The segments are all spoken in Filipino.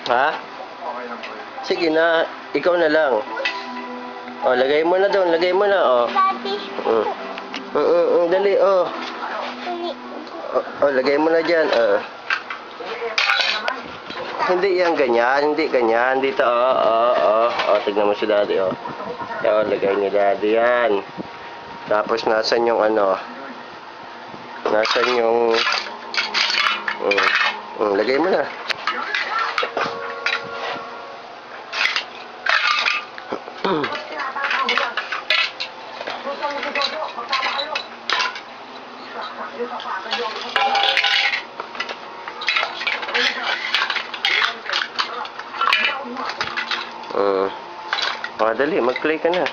Ha? Okay lang po yun. Sige na, ikaw na lang. O, lagay mo na doon, lagay mo na, o. Daddy. Dali, o. Uli. O, lagay mo na dyan, o. Hindi yan ganyan, hindi ganyan. Dito, o. Tignan mo si daddy, o. O, lagay ni daddy yan. Tapos, nasan yung ano? Nasan yung... lagay mo na. Dali, mag-play ka na.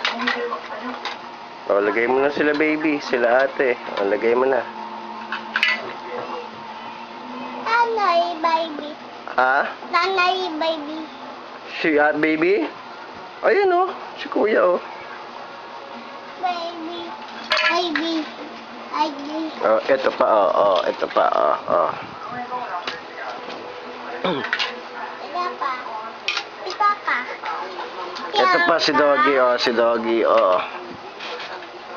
O, lagay mo na sila baby, sila ate. O, lagay mo na. Nanay, baby. Ha? Nanay, baby. Si baby? Ayun o, si kuya o. Baby. Baby. Baby. Oh, ito pa ito pa Ika pa. Ika pa. Ito pa si Doggy si Doggy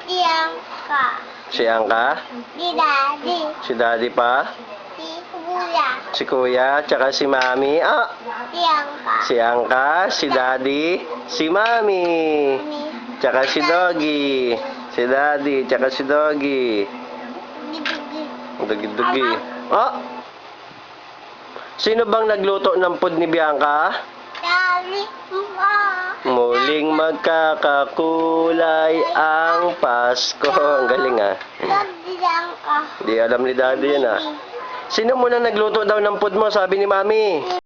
Iyang ka. Si Angka, Di daddy. si Daddy pa, Si kuya. si Kuya, tsaka si Mami. Iyang ka. Si Angka, si Daddy, si Mami. Ni. Tsaka si Doggy. Si Daddy, tsaka si Doggy. Digi. Dugi-dugi. Sino bang nagluto ng food ni Bianca? Daddy. Muling magkakakulay ang Pasko. Ang galing Daddy lang ka. Di alam ni Daddy yan Sino muna nagluto daw ng food mo, sabi ni Mami?